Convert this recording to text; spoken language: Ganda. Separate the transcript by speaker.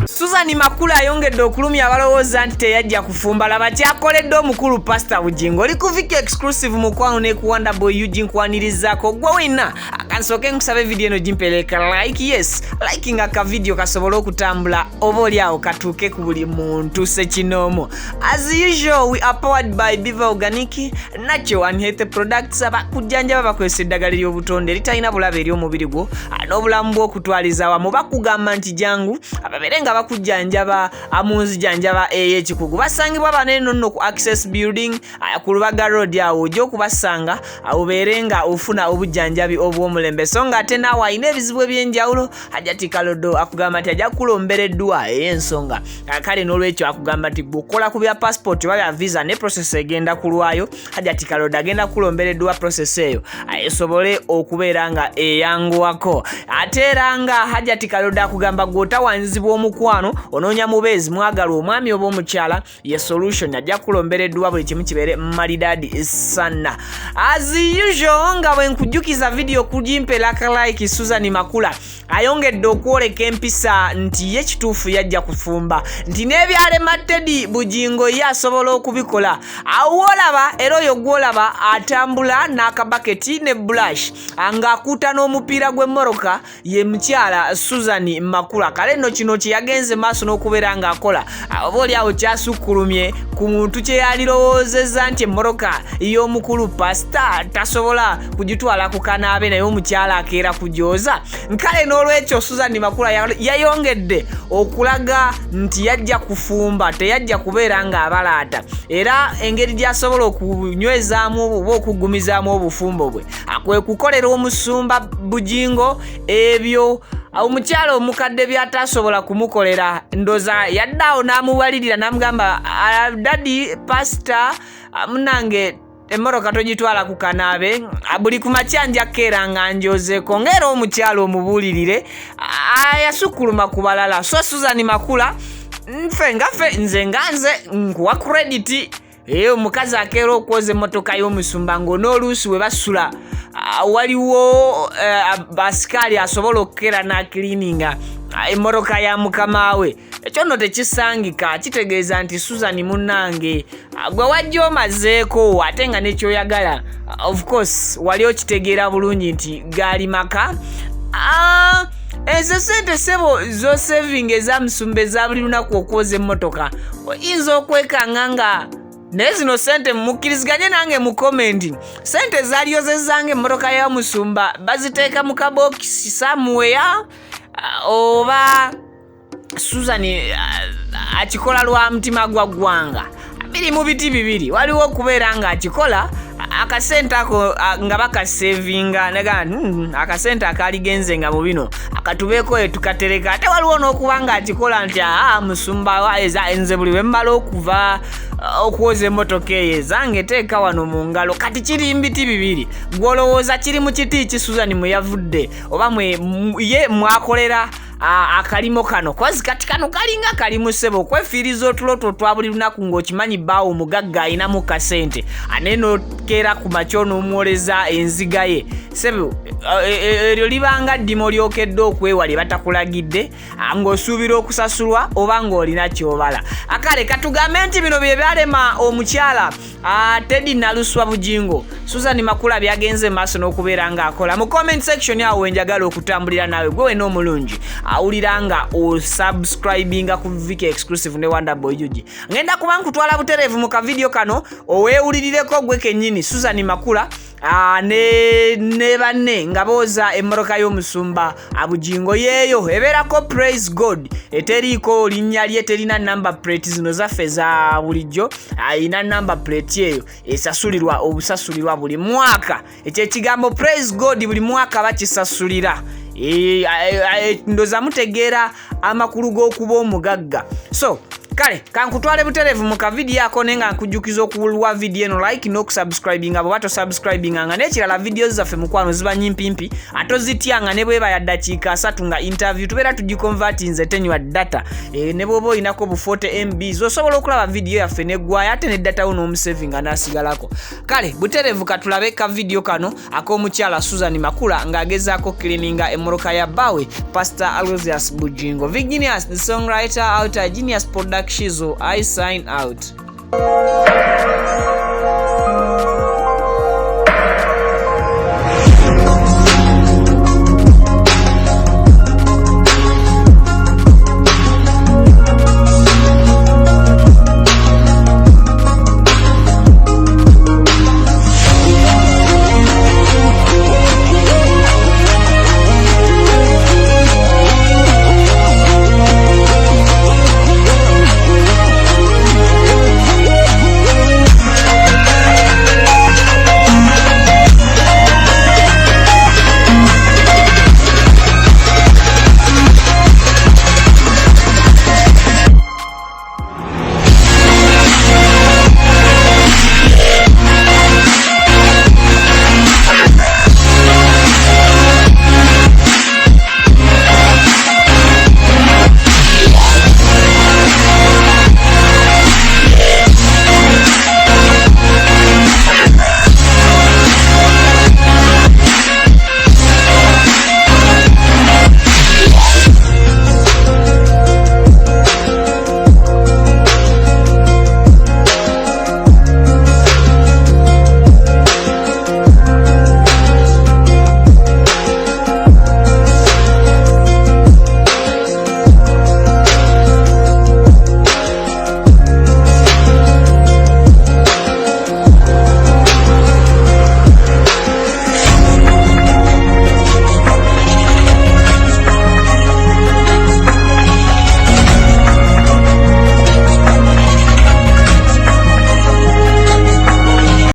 Speaker 1: Suzan Makula ayongedde okulumya abalowooza nti teyajja kufumba. Laba kyakoledde omukulu Pastor Bujingo. Oli ku Viki Exclusive mukwano ne ku Wonder Boy Eugene nkwanirizaako gwe wenna akansooke nkusaba video eno gimpeleka like. Yes, liking aka video kasobole okutambula oba oli awo katuuke ku buli muntu sekinoomo. As usual, we are powered by Biva Organic Natural and Healthy Products. Abakujjanjaba bakozesa eddagala ly'obutonde litalina bulabe eri omubiri gwo n'obulamu bw'okutwaliza wamu. Bakugamba nti jangu ababeere nga bakujjanjaba amunzijanjaba ey'ekikugu. Basangibwa banene nno ku Access Building ku Lubaga Road awo ojja okubasanga obeere nga ofuna obujjanjabi obw'omulembe. So nga ate naawe alina ebizibu eby'enjawulo Hajati Kalodo akugamba nti ajja kukulombereddwa ey'ensonga. Kale n'olwekyo akugamba nti bw'okola ku bya passport oba bya visa ne process egenda kulwayo, Hajati Kalodo agenda kukulombereddwa process eyo esobole okubeera nga eyanguwako. Ate era nga Hajati Kalodo akugamba gw'otawanzibwa omukwano onoonya mubeezi mwagala omwami oba omukyala, ye solution ajja kulombereddwa buli kimu kibeere malidaadi sana. As usual nga bwe nkujjukiza video kugimpelaka like, Suzan Makula ayongedde okwoleka empisa nti ye kituufu yajja kufumba, nti n'ebyalema Teddy Bujingo ye asobola okubikola. Awo olaba era oyo gwolaba atambula n'akabaketi ne brush ng'akuuta n'omupiira gw'emmoroka ye mukyala Suzan Makula. Kale nno kino kye yagenze maaso n'okubeera ng'akola oba oli awo kyasukkulumye ku muntu kye yalirowoozezza nti emmoroka y'omukulu Pastor tasobola kugitwala ku kanaabe naye omukyala akeera kugyoza. Nkale n'olwekyo Suzan Makula yayongedde okulaga nti yajja kufumba, teyajja kubeera ng'abalaata, era engeri gy'asobola okunywezaamu oba okugumizaamu obufumbo bwe kwe kukolera omusumba Bujingo ebyo omukyala omukadde byatasobola kumukolera. Ndoza yaddaawo n'amubalirira n'amugamba Daddy Pastor munange emmoroka togitwala ku kanaabe, buli ku makyanja keera nga njozeeko. Ng'era omukyala omubuulirire yasukkuluma ku balala. So Suzan Makula nze nkuwa credit omukazi akeera okwoza emmotoka y'omusumba ng'onooluusi we basula waliwo basikaali asobola okukeera n'akiliininga emmoroka ya mukama we. Ekyo nno tekisangika, kitegeeza nti Suzan munnange gwe wajja omazeeko ate nga nekyoyagala of course wali okitegeera bulungi nti gaali maka. Ezo sente sebo zo saving ez'amusumba eza buli lunaku okwoza emmotoka oyinza okwekanga nga naye zino sente mukkiriziganye nange mu comment, sente zalyozezanga emmotoka ya musumba baziteeka mu kabokisi somewhere oba Suzan akikola lwa mutima gwa ggwanga? Biri mu biti bibiri, waliwo okubeera nga akikola akasente ako nga bakasevinga nega akasente akaligenze nga mu bino akatubeeko tukatereka. Ate waliwo n'okuba nga akikola nti musumba waeza enze buli wemmala okuva okwoza emmotoka eyo zange teeka wano mu ngalo. Kati kiri mbiti bibiri, gwolowooza kiri mu kiti ki Suzan mwe yavudde oba ye mwakolera akalimo kano? Kozi kati kano kalinga kalimu sebo kwefiiriza otuloto twa buli lunaku ng'okimanyi bbaawo omugagga ayinamu kasente aneno keera ku makyo n'omuwoleza enziga ye sebo. Eryo libanga ddimo lyokedde okwewala batakulagidde ng'osuubira okusasulwa oba ng'olina kyobala. Akale katugambe nti bino bye byalema omukyala Teddy Naluswa Bujingo. Suzan Makula byagenze maaso n'okubeera ng'akola. Mu comment section awo wenjagala okutambulira naawe gwe wena omulungi awulira nga osubscribinga ku Viki Exclusive ne Wonder Boy Eugene. Ngenda kuba nkutwala butereevu mu kavidiyo kano oweewulirireko gwe kennyini Suzan Makula ne banne nga booza emmoroka y'omusumba Bujingo yeeyo ebeerako praise God eteriiko linnya lye, terina number plate zino zaffe za bulijjo, ayina number plate eyo esasulirwa obusasulirwa buli mwaka. Ekyo ekigambo praise God buli mwaka bakisasulira. Ndoza mutegeera amakulu g'okuba omugagga. So Kale kankutwale buterevu mu kavidiyo ako nenga nkujjukiza okuwa video eno like n'okusubscribinga bwe bato subscribinga nga n'ekirala video zaffe mukwano ziba nyimpimpi atozityanga ne bweba ya dakiika 3 nga interview tubeera tugikonvertinze tenywa data ne bwoba olinako bu 40 MB osobola okulaba video yaffe neggwayo ate ne data wo n'omusavinga n'asigalako. Kale buterevu katulabe ka video kano ak'omukyala Suzan Makula ng'agezaako cleaninga emmoroka ya bbawe Pastor Aloysius Bujingo. Virginius the songwriter out Genius Production, I sign out.